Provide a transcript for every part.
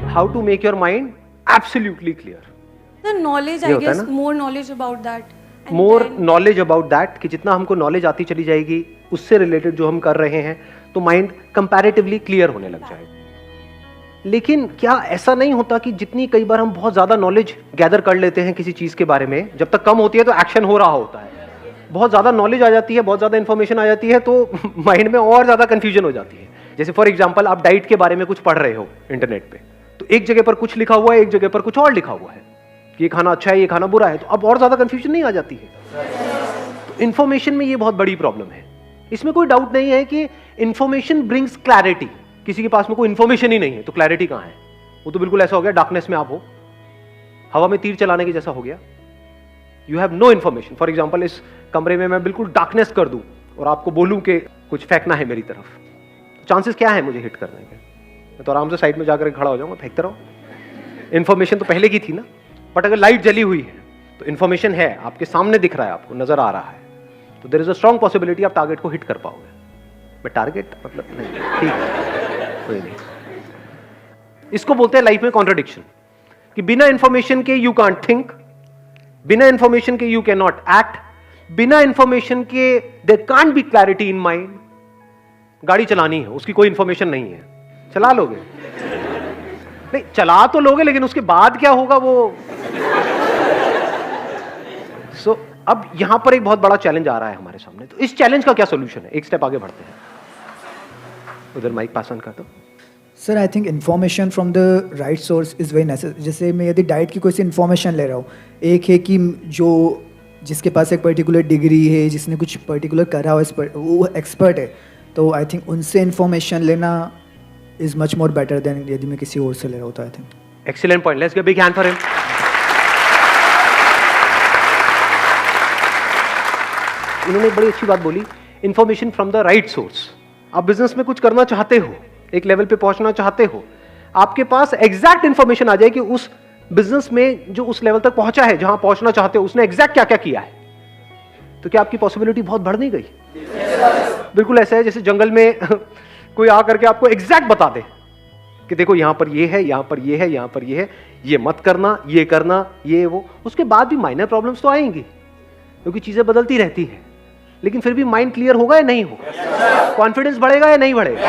How to make your mind absolutely clear. The knowledge, I guess, more knowledge about that. More knowledge about that, कि जितना हमको knowledge आती चली जाएगी उससे रिलेटेड जो हम कर रहे हैं तो माइंड कंपैरेटिवली क्लियर होने लग जाएगा. लेकिन क्या ऐसा नहीं होता कि जितनी कई बार हम बहुत ज्यादा नॉलेज गैदर कर लेते हैं किसी चीज के बारे में, जब तक कम होती है तो एक्शन हो रहा होता है. बहुत ज्यादा नॉलेज आ जाती है, बहुत ज्यादा इंफॉर्मेशन आ जाती है तो माइंड में और ज्यादा कंफ्यूजन हो जाती है. जैसे फॉर एग्जाम्पल आप डाइट के बारे में कुछ पढ़ रहे हो इंटरनेट पे, तो एक जगह पर कुछ लिखा हुआ है, एक जगह पर कुछ और लिखा हुआ है कि ये खाना अच्छा है, ये खाना बुरा है, तो अब और ज्यादा कंफ्यूजन नहीं आ जाती है. तो इंफॉर्मेशन में ये बहुत बड़ी प्रॉब्लम है. इसमें कोई डाउट नहीं है कि इंफॉर्मेशन ब्रिंग्स क्लैरिटी. किसी के पास में कोई इंफॉर्मेशन ही नहीं है तो क्लैरिटी कहां है? वो तो बिल्कुल ऐसा हो गया डार्कनेस में आप हो, हवा में तीर चलाने के जैसा हो गया. You have no information. For example इस कमरे में मैं बिल्कुल डार्कनेस कर दूं और आपको बोलूं कि कुछ फेंकना है मेरी तरफ, चांसेस क्या है मुझे हिट करने के? मैं तो आराम से साइड में जाकर खड़ा हो जाऊंगा, फेंकते रहो. इंफॉर्मेशन तो पहले की थी ना. बट अगर लाइट जली हुई है तो इंफॉर्मेशन है, आपके सामने दिख रहा है, आपको नजर आ रहा है, तो there is a strong possibility आप टारगेट को हिट कर पाओगे. मैं टारगेट मतलब नहीं, ठीक है, कोई नहीं. इसको बोलते हैं लाइफ में कॉन्ट्रडिक्शन, कि बिना इंफॉर्मेशन के यू कांट थिंक, बिना इंफॉर्मेशन के यू कैन नॉट एक्ट, बिना इंफॉर्मेशन के there can't be clarity in mind. गाड़ी चलानी है, उसकी कोई इंफॉर्मेशन नहीं है, चला लोगे? नहीं, चला तो लोगे, लेकिन उसके बाद क्या होगा वो. सो अब यहां पर एक बहुत बड़ा चैलेंज आ रहा है हमारे सामने. तो इस चैलेंज का क्या सोल्यूशन है? एक स्टेप आगे बढ़ते हैं. उधर माइक पास ऑन कर दो. Sir, I think information from the right source is very necessary. जैसे मैं यदि डाइट की कोई सी इन्फॉर्मेशन ले रहा हूँ, एक है कि जो जिसके पास एक पर्टिकुलर डिग्री है, जिसने कुछ पर्टिकुलर करा हो, वो एक्सपर्ट है, तो आई थिंक उनसे इन्फॉर्मेशन लेना is much more better than यदि मैं किसी और से ले रहा हूँ. तो I think excellent point. Let's give big hand for him. इन्होंने बड़ी अच्छी बात बोली, information from the right source. आप बिजनेस में कुछ करना चाहते हो, एक लेवल पे पहुंचना चाहते हो, आपके पास एग्जैक्ट इंफॉर्मेशन आ जाए कि उस बिजनेस में जो उस लेवल तक पहुंचा है, जहां पहुंचना चाहते हो, उसने एग्जैक्ट क्या क्या किया है, तो क्या आपकी पॉसिबिलिटी बहुत बढ़ नहीं गई? बिल्कुल ऐसा है जैसे जंगल में कोई आकर के आपको एग्जैक्ट बता दे कि देखो यहां पर ये है, यहां पर ये है, यहां पर ये है, ये मत करना, ये करना, ये वो. उसके बाद भी माइनर प्रॉब्लम्स तो आएंगी क्योंकि चीजें बदलती रहती है, लेकिन फिर भी माइंड क्लियर होगा या नहीं होगा? कॉन्फिडेंस बढ़ेगा या नहीं बढ़ेगा?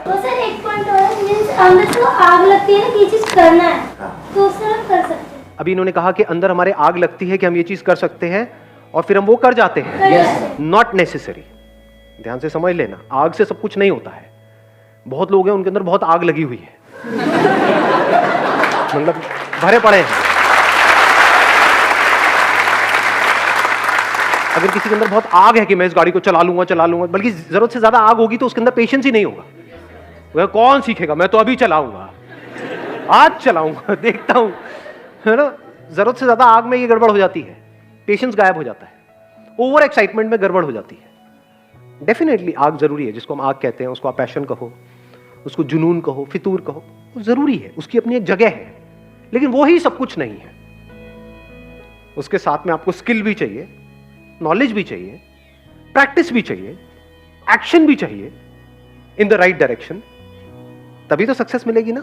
तो सर एक पॉइंट और मींस अंदर तो आग लगती है ना कि ये चीज करना है, तो सर हम कर सकते हैं. अभी इन्होंने कहा कि अंदर हमारे आग लगती है कि हम ये चीज कर सकते हैं और फिर हम वो कर जाते हैं. Not necessary. ध्यान से समझ लेना, आग से सब कुछ नहीं होता है. बहुत लोग हैं उनके अंदर बहुत आग लगी हुई है, मतलब भरे पड़े हैं. अगर किसी के अंदर बहुत आग है कि मैं इस गाड़ी को चला लूंगा, बल्कि जरूरत से ज्यादा आग होगी तो उसके अंदर पेशेंस ही नहीं होगा. वह कौन सीखेगा, मैं तो अभी चलाऊंगा, आज चलाऊंगा, देखता हूं, है ना. जरूरत से ज्यादा आग में ये गड़बड़ हो जाती है, पेशेंस गायब हो जाता है, ओवर एक्साइटमेंट में गड़बड़ हो जाती है. डेफिनेटली आग जरूरी है, जिसको हम आग कहते हैं, उसको आप पैशन कहो, उसको जुनून कहो, फितूर कहो, वो जरूरी है, उसकी अपनी एक जगह है, लेकिन वो ही सब कुछ नहीं है. उसके साथ में आपको स्किल भी चाहिए, नॉलेज भी चाहिए, प्रैक्टिस भी चाहिए, एक्शन भी चाहिए इन द राइट डायरेक्शन, तभी तो सक्सेस मिलेगी ना.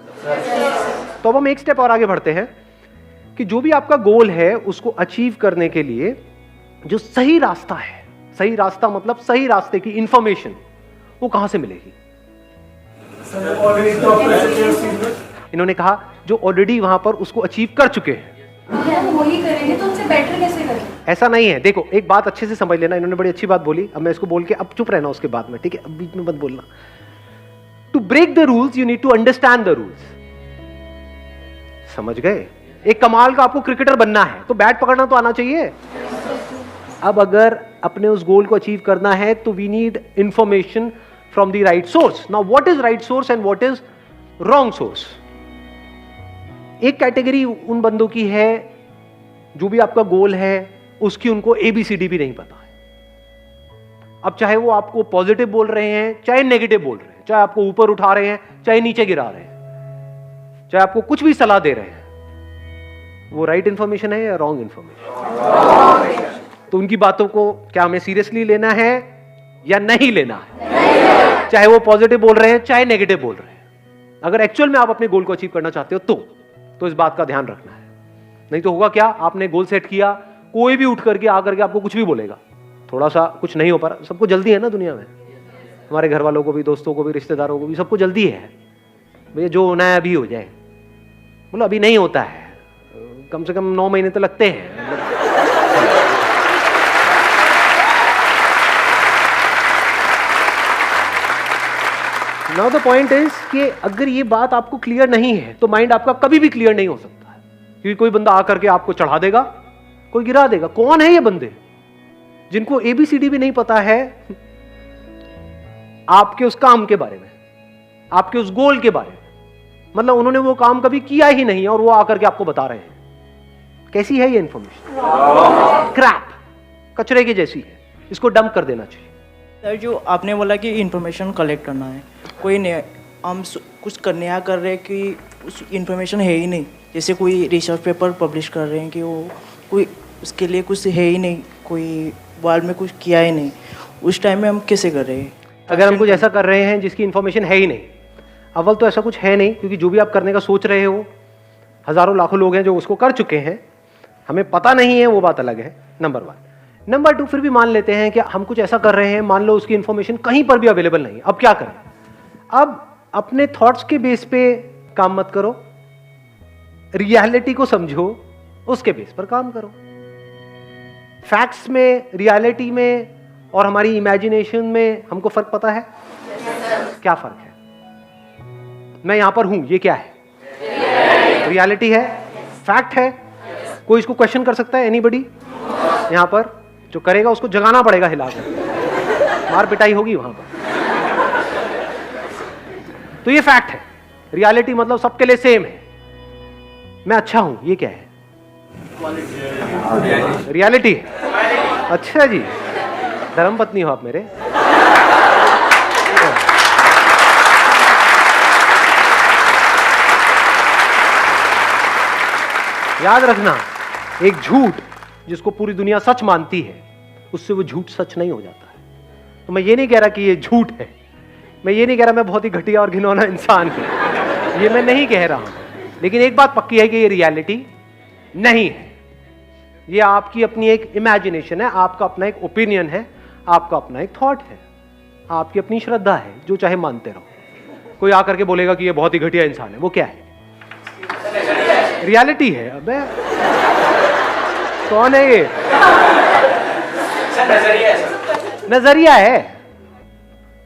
तो अब हम एक स्टेप और आगे बढ़ते हैं कि जो भी आपका गोल है उसको अचीव करने के लिए जो सही रास्ता है, सही रास्ता मतलब सही रास्ते की इंफॉर्मेशन, वो कहां से मिलेगी? इन्होंने कहा जो ऑलरेडी वहां पर उसको अचीव कर चुके हैं, वही करेंगे तो उनसे बेटर कैसे करें? ऐसा नहीं है. देखो एक बात अच्छे से समझ लेना, इन्होंने बड़ी अच्छी बात बोली, अब मैं इसको बोल के अब चुप रहना उसके बाद में, ठीक है? अब बीच में मत बोलना. To break the rules you need to understand the rules. समझ गए? एक कमाल का आपको क्रिकेटर बनना है तो बैट पकड़ना तो आना चाहिए. अब अगर अपने उस गोल को अचीव करना है तो we need information from the right source. Now what is right source and what is wrong source? एक कैटेगरी उन बंदों की है जो भी आपका गोल है उसकी उनको ABCD भी नहीं पता है. अब चाहे वो आपको पॉजिटिव बोल रहे हैं, चाहे नेगेटिव बोल रहे हैं, चाहे आपको ऊपर उठा रहे हैं, चाहे नीचे गिरा रहे हैं, चाहे आपको कुछ भी सलाह दे रहे हैं, वो राइट इंफॉर्मेशन है या रॉन्ग इंफॉर्मेशन? तो उनकी बातों को क्या हमें सीरियसली लेना है या नहीं लेना है? चाहे वो पॉजिटिव बोल रहे हैं, चाहे नेगेटिव बोल रहे हैं. अगर एक्चुअल में आप अपने गोल को अचीव करना चाहते हो तो इस बात का ध्यान रखना है। नहीं तो होगा क्या, आपने गोल सेट किया, कोई भी उठ करके आकर के आपको कुछ भी बोलेगा, थोड़ा सा कुछ नहीं हो पा रहा। सबको जल्दी है ना दुनिया में, हमारे घर वालों को भी, दोस्तों को भी, रिश्तेदारों को भी, सबको जल्दी है भैया जो होना है अभी हो जाए। बोलो अभी नहीं होता है, कम से कम 9 महीने तो लगते हैं। नाउ द पॉइंट इज कि अगर ये बात आपको क्लियर नहीं है तो माइंड आपका कभी भी क्लियर नहीं हो सकता है, क्योंकि कोई बंदा आकर के आपको चढ़ा देगा, कोई गिरा देगा। कौन है ये बंदे जिनको ABCD भी नहीं पता है आपके उस काम के बारे में, आपके उस गोल के बारे में? मतलब उन्होंने वो काम कभी किया ही नहीं और वो आकर के आपको बता रहे हैं। कैसी है ये इंफॉर्मेशन? क्रैप, कचरे की जैसी है, इसको डंप कर देना चाहिए। सर जो आपने बोला कि इंफॉर्मेशन कलेक्ट करना है, कोई नहीं, हम कुछ करने यहाँ कर रहे हैं कि उस इंफॉर्मेशन है ही नहीं, जैसे कोई रिसर्च पेपर पब्लिश कर रहे हैं कि वो कोई उसके लिए कुछ है ही नहीं, कोई वर्ल्ड में कुछ किया ही नहीं, उस टाइम में हम कैसे कर रहे हैं? अगर हम कुछ ऐसा कर रहे हैं जिसकी इंफॉर्मेशन है ही नहीं, अव्वल तो ऐसा कुछ है नहीं, क्योंकि जो भी आप करने का सोच रहे हो, हजारों लाखों लोग हैं जो उसको कर चुके हैं, हमें पता नहीं है, वो बात अलग है, नंबर 1। नंबर 2, फिर भी मान लेते हैं कि हम कुछ ऐसा कर रहे हैं, मान लो उसकी इंफॉर्मेशन कहीं पर भी अवेलेबल नहीं, अब क्या करें? अब अपने थॉट्स के बेस पे काम मत करो, रियलिटी को समझो, उसके बेस पर काम करो। फैक्ट्स में, रियलिटी में और हमारी इमेजिनेशन में हमको फर्क पता है? क्या फर्क है? मैं यहां पर हूं, ये क्या है? रियलिटी है, फैक्ट है। कोई इसको क्वेश्चन कर सकता है? एनीबडी? यहां पर जो करेगा उसको जगाना पड़ेगा, हिलाकर, मार पिटाई होगी वहां पर। तो ये फैक्ट है। रियलिटी मतलब सबके लिए सेम है, मैं अच्छा हूं, ये क्या है? रियलिटी है। अच्छा जी, धर्मपत्नी हो आप मेरे। याद रखना, एक झूठ जिसको पूरी दुनिया सच मानती है, उससे वो झूठ सच नहीं हो जाता है। तो मैं ये नहीं कह रहा कि ये झूठ है, मैं ये नहीं कह रहा मैं बहुत ही घटिया और घिनौना इंसान हूं, ये मैं नहीं कह रहा हूं, लेकिन एक बात पक्की है कि ये रियलिटी नहीं है। ये आपकी अपनी एक इमेजिनेशन है, आपका अपना एक ओपिनियन है, आपका अपना एक थॉट है, आपकी अपनी श्रद्धा है, जो चाहे मानते रहो। कोई आकर के बोलेगा कि ये बहुत ही घटिया इंसान है, वो क्या है? रियलिटी है। अबे कौन है ये? नजरिया है।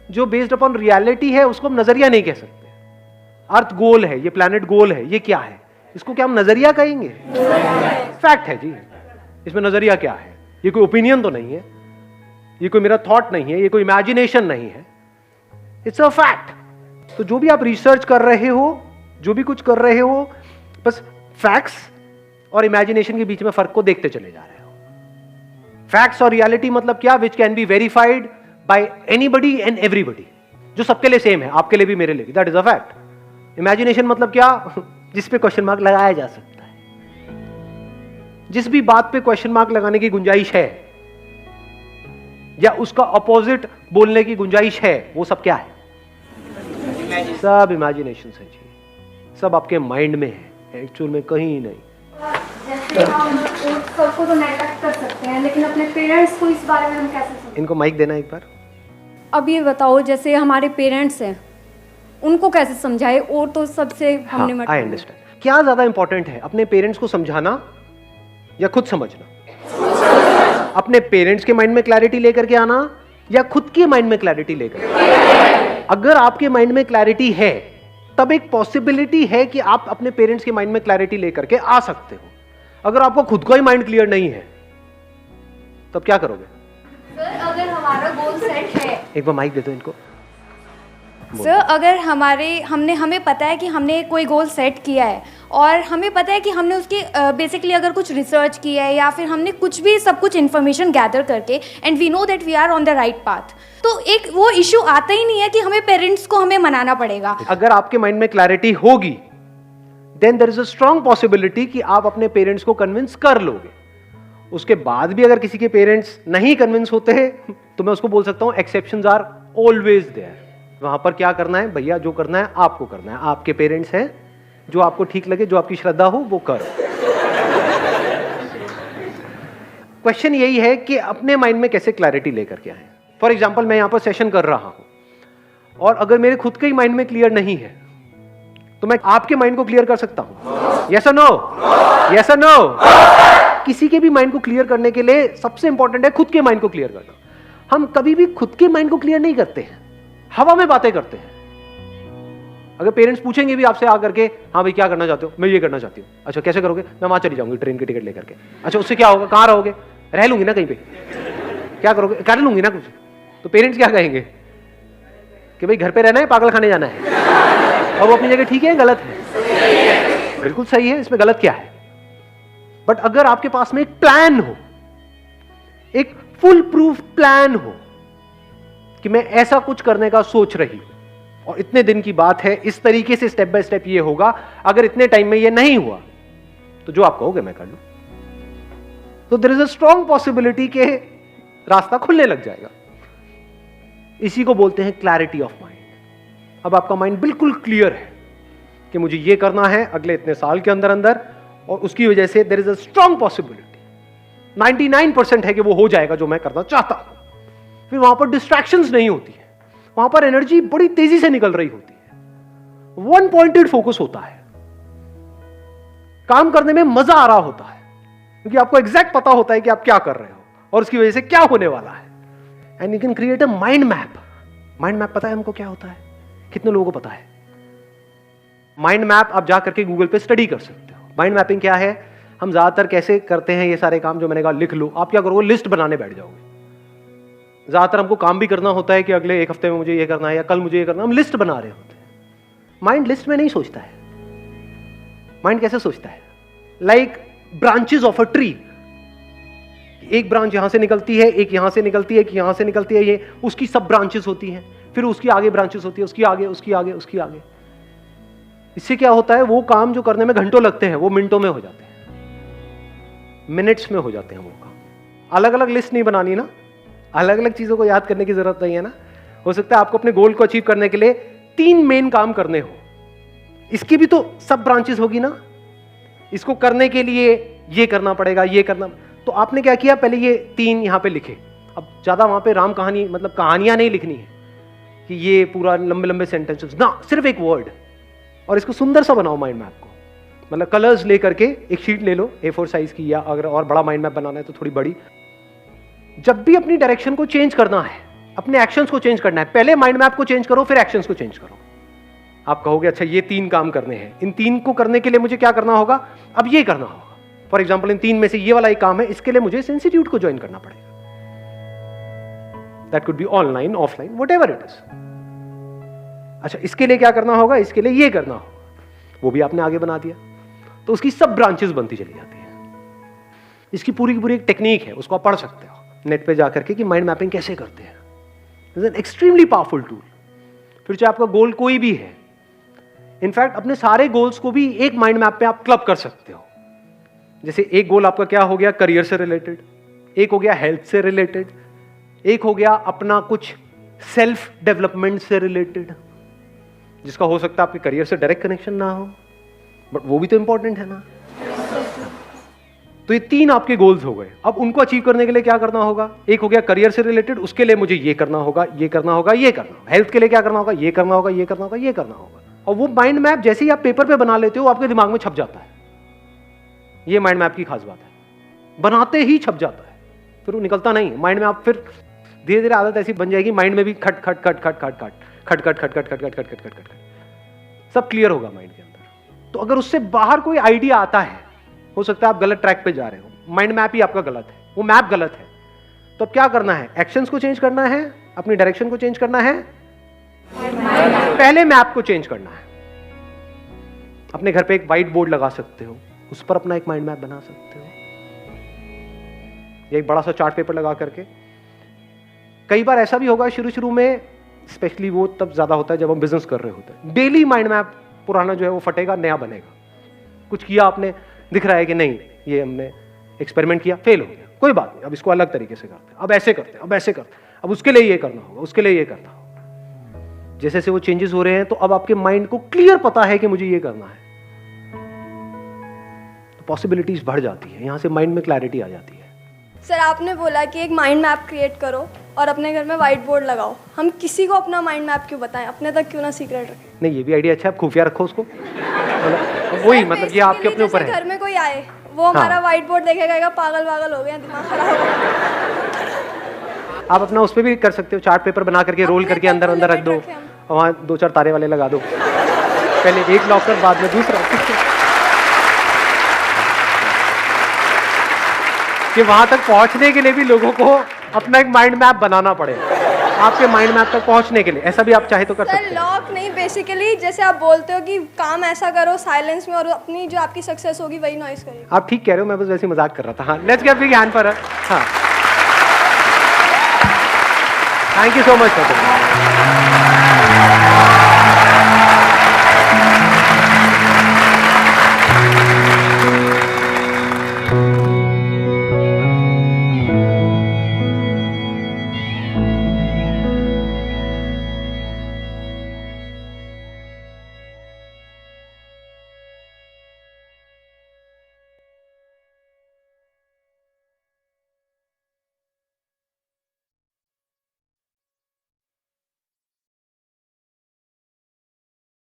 जो बेस्ड अपॉन रियलिटी है उसको हम नजरिया नहीं कह सकते। अर्थ गोल है, ये प्लैनेट गोल है, ये क्या है? इसको क्या हम नजरिया कहेंगे? फैक्ट है जी, इसमें नजरिया क्या है? ये कोई ओपिनियन तो नहीं है, ये कोई मेरा थॉट नहीं है, ये कोई इमेजिनेशन नहीं है, इट्स अ फैक्ट। तो जो भी आप रिसर्च कर रहे हो, जो भी कुछ कर रहे हो, बस फैक्ट्स और इमेजिनेशन के बीच में फर्क को देखते चले जा रहे हो। फैक्ट्स और रियलिटी मतलब क्या? Which can be verified bye anybody and everybody, जो सबके लिए सेम है, आपके लिए भी, मेरे लिए भी, that is a fact. Imagination मतलब क्या? जिस पे क्वेश्चन मार्क लगाया जा सकता है, जिस भी बात पे क्वेश्चन मार्क लगाने की गुंजाइश है या उसका ऑपोजिट बोलने की गुंजाइश है, वो सब क्या है? सब इमेजिनेशन है जी, सब आपके माइंड में है, एक्चुअल में कहीं नहीं। जैसे हम सबको तो नेगलेक्ट कर सकते हैं, लेकिन अपने पेरेंट्स को इस बारे में हम कैसे समझें? इनको माइक देना एक बार। अब ये बताओ, जैसे हमारे पेरेंट्स हैं, उनको कैसे समझाए? और तो सबसे हम निपट। I understand. क्या ज्यादा इंपॉर्टेंट है, अपने पेरेंट्स को समझाना या खुद समझना? अपने पेरेंट्स के माइंड में क्लैरिटी लेकर के आना या खुद के माइंड में क्लैरिटी लेकर? अगर आपके माइंड में क्लैरिटी है, तब एक पॉसिबिलिटी है कि आप अपने पेरेंट्स के माइंड में क्लैरिटी लेकर के आ सकते हो। अगर आपको खुद का ही माइंड क्लियर नहीं है, तब क्या करोगे? सर अगर हमारा गोल सेट है, एक बार माइक दे दो इनको। सर अगर हमें पता है कि हमने कोई गोल सेट किया है और हमें पता है कि हमने उसकी बेसिकली अगर कुछ रिसर्च किया है या फिर हमने कुछ भी सब कुछ इन्फॉर्मेशन गैदर करके, and we know that we are on the right path, तो एक वो इशू आता ही नहीं है कि हमें पेरेंट्स को हमें मनाना पड़ेगा। अगर आपके माइंड में क्लैरिटी होगी, then there is a strong possibility कि आप अपने पेरेंट्स को कन्विंस कर लोगे। उसके बाद भी अगर किसी के पेरेंट्स नहीं कन्विंस होते हैं, तो मैं उसको बोल सकता हूं एक्सेप्शंस आर ऑलवेज देयर। वहां पर क्या करना है भैया, जो करना है आपको करना है, आपके पेरेंट्स हैं, जो आपको ठीक लगे, जो आपकी श्रद्धा हो वो करो। क्वेश्चन यही है कि अपने माइंड में कैसे क्लैरिटी लेकर के आए। फॉर एग्जाम्पल मैं यहां पर सेशन कर रहा हूं और अगर मेरे खुद के ही माइंड में क्लियर नहीं है तो मैं आपके माइंड को क्लियर कर सकता हूं? यस और नो? यस और नो? किसी के भी माइंड को क्लियर करने के लिए सबसे इंपॉर्टेंट है खुद के माइंड को क्लियर करना। हम कभी भी खुद के माइंड को क्लियर नहीं करते हैं, हवा में बातें करते हैं। अगर पेरेंट्स पूछेंगे भी आपसे आकर के, हाँ भाई क्या करना चाहते हो? मैं ये करना चाहती हूँ। अच्छा कैसे करोगे? मैं वहां चली जाऊंगी ट्रेन की टिकट लेकर के। अच्छा उससे क्या होगा? कहाँ रहोगे? रह लूंगी ना कहीं पे। क्या करोगे? कर लूंगी ना कुछ। तो पेरेंट्स क्या कहेंगे कि भाई घर पे रहना है, पागल खाने जाना है। और वो अपनी जगह ठीक है, गलत है? बिल्कुल सही है, इसमें गलत क्या है? बट अगर आपके पास में एक प्लान हो, एक फुल प्रूफ प्लान हो कि मैं ऐसा कुछ करने का सोच रही हूं और इतने दिन की बात है, इस तरीके से स्टेप बाय स्टेप ये होगा, अगर इतने टाइम में ये नहीं हुआ तो जो आप कहोगे मैं कर लूं, तो there is a strong possibility के रास्ता खुलने लग जाएगा। इसी को बोलते हैं क्लैरिटी ऑफ माइंड। अब आपका माइंड बिल्कुल क्लियर है कि मुझे ये करना है अगले इतने साल के अंदर अंदर, और उसकी वजह से there is a strong possibility, 99% है कि वो हो जाएगा जो मैं करना चाहता हूं। फिर वहां पर डिस्ट्रैक्शंस नहीं होती है, वहां पर एनर्जी बड़ी तेजी से निकल रही होती है, वन पॉइंटेड फोकस होता है, काम करने में मजा आ रहा होता है क्योंकि आपको एग्जैक्ट पता होता है कि आप क्या कर रहे हो और उसकी वजह से क्या होने वाला है। And you can create a mind map. Mind map पता है हमको क्या होता है? कितने लोगों को पता है? माइंड मैप आप जा करके गूगल पे स्टडी कर सकते हो। माइंड मैपिंग क्या है? हम ज्यादातर कैसे करते हैं ये सारे काम जो मैंने कहा लिख लो। आप क्या करोगे? लिस्ट बनाने बैठ जाओगे। ज्यादातर हमको काम भी करना होता है कि अगले एक हफ्ते में मुझे ये करना है या कल मुझे ये करना है, हम लिस्ट बना रहे होते हैं। माइंड लिस्ट में नहीं सोचता है। माइंड कैसे सोचता है? Like branches of a tree. एक ब्रांच यहां से निकलती है, एक यहां से निकलती है, एक यहां से निकलती है, ये उसकी सब ब्रांचेस होती हैं, फिर उसकी आगे ब्रांचेस होती है, उसकी आगे, उसकी आगे, उसकी आगे। इससे क्या होता है? वो काम जो करने में घंटों लगते हैं वो मिनटों में हो जाते हैं, मिनट्स में हो जाते हैं वो काम। अलग अलग लिस्ट नहीं बनानी ना, अलग अलग चीजों को याद करने की जरूरत नहीं है ना। हो सकता है आपको अपने गोल को अचीव करने के लिए 3 मेन काम करने हो, इसकी भी तो सब ब्रांचेस होगी ना। इसको करने के लिए ये करना पड़ेगा, ये करना। तो आपने क्या किया? पहले ये 3 यहां पे लिखे। अब ज्यादा वहां पे राम कहानी मतलब कहानियां नहीं लिखनी है कि ये पूरा लंबे लंबे सेंटेंसेस ना, सिर्फ एक वर्ड, और इसको सुंदर सा बनाओ माइंड मैप को। मतलब कलर्स लेकर के एक शीट ले लो A4 साइज की, या अगर और बड़ा माइंड मैप बनाना है तो थोड़ी बड़ी। जब भी अपनी डायरेक्शन को चेंज करना है, अपने एक्शंस को चेंज करना है, पहले माइंड मैप को चेंज करो, फिर एक्शंस को चेंज करो। आप कहोगे अच्छा ये 3 काम करने हैं, इन 3 को करने के लिए मुझे क्या करना होगा? अब ये करना होगा। फॉर एग्जाम्पल इन 3 में से ये वाला एक काम है, इसके लिए मुझे इस इंस्टीट्यूट को ज्वाइन करना पड़ेगा। That could be online, offline, whatever it is. अच्छा इसके लिए क्या करना होगा? इसके लिए ये करना होगा, वो भी आपने आगे बना दिया। तो उसकी सब ब्रांचेस बनती चली जाती है। इसकी पूरी की पूरी एक टेक्निक है, उसको आप पढ़ सकते हो नेट पे जाकर के कि माइंड मैपिंग कैसे करते हैं। It's an extremely powerful tool. फिर चाहे आपका गोल कोई भी है, इनफैक्ट अपने सारे गोल्स को भी एक माइंड मैप पे आप क्लब कर सकते हो। जैसे एक गोल आपका क्या हो गया? करियर से रिलेटेड, एक हो गया हेल्थ से रिलेटेड, एक हो गया अपना कुछ सेल्फ डेवलपमेंट से रिलेटेड, जिसका हो सकता है आपके करियर से डायरेक्ट कनेक्शन ना हो, बट वो भी तो इंपॉर्टेंट है ना। तो ये 3 आपके गोल्स हो गए। अब उनको अचीव करने के लिए क्या करना होगा? एक हो गया करियर से रिलेटेड, उसके लिए मुझे ये करना होगा, ये करना होगा, ये करना होगा। हेल्थ के लिए क्या करना होगा? ये करना होगा, ये करना होगा, ये करना होगा। और वो माइंड मैप जैसे ही आप पेपर पे बना लेते हो आपके दिमाग में छप जाता है। ये माइंड मैप की खास बात है, बनाते ही छप जाता है, फिर वो निकलता नहीं माइंड में। आप फिर धीरे धीरे आदत ऐसी बन जाएगी, माइंड में भी खट खट खट खट खट खट खट खट खट खट खट खट खट खट खट सब क्लियर होगा माइंड के अंदर। तो अगर उससे बाहर कोई आइडिया आता है, हो सकता है आप गलत ट्रैक पे जा रहे हो, माइंड मैप ही आपका गलत है, वो मैप गलत है। तो अब क्या करना है? एक्शंस को चेंज करना है, अपनी डायरेक्शन को चेंज करना है, पहले मैप को चेंज करना है। अपने घर पे एक व्हाइट बोर्ड लगा सकते हो, उस पर अपना एक माइंड मैप बना सकते हो, या एक बड़ा सा चार्ट पेपर लगा करके। कई बार ऐसा भी होगा शुरू शुरू में, स्पेशली वो तब ज्यादा होता है जब हम बिजनेस कर रहे होते हैं, डेली माइंड मैप पुराना जो है वो फटेगा, नया बनेगा। कुछ किया आपने, दिख रहा है कि नहीं ये हमने एक्सपेरिमेंट किया, फेल हो गया, कोई बात नहीं, अब इसको अलग तरीके से करते हैं, अब ऐसे करते हैं, अब ऐसे करते हैं, अब उसके लिए ये करना होगा, उसके लिए ये करना होगा। जैसे जैसे वो चेंजेस हो रहे हैं तो अब आपके माइंड को क्लियर पता है कि मुझे ये करना है, तो पॉसिबिलिटीज बढ़ जाती है, यहां से माइंड में क्लैरिटी आ जाती है। सर आपने बोला कि एक माइंड मैप क्रिएट करो और अपने घर में वाइट बोर्ड लगाओ। हम किसी को अपना माइंड मैप क्यों बताएं, अपने तक क्यों ना सीक्रेट रखें? नहीं, ये भी आइडिया अच्छा है, आप खुफिया रखो उसको। वही मतलब ये आपके अपने ऊपर है। घर में कोई आए वो हमारा वाइट बोर्ड देखेगा, पागल पागल हो गया, दिमाग खराब हो गया। आप अपना उस पर भी कर सकते हो, चार्ट पेपर बना करके रोल करके अंदर अंदर रख दो, और वहाँ 2-4 तारे वाले लगा दो, पहले एक लॉकर बाद में दूसरा, कि वहां तक पहुंचने के लिए भी लोगों को अपना एक माइंड मैप बनाना पड़े, आपके माइंड मैप तक पहुंचने के लिए। ऐसा भी आप चाहे तो कर सकते हैं। लॉक नहीं, बेसिकली जैसे आप बोलते हो कि काम ऐसा करो साइलेंस में और अपनी जो आपकी सक्सेस होगी वही नॉइस करेगी। आप ठीक कह रहे हो, मैं बस वैसे ही मजाक कर रहा था। हाँ, let's give big hand for her. हाँ, thank you so much for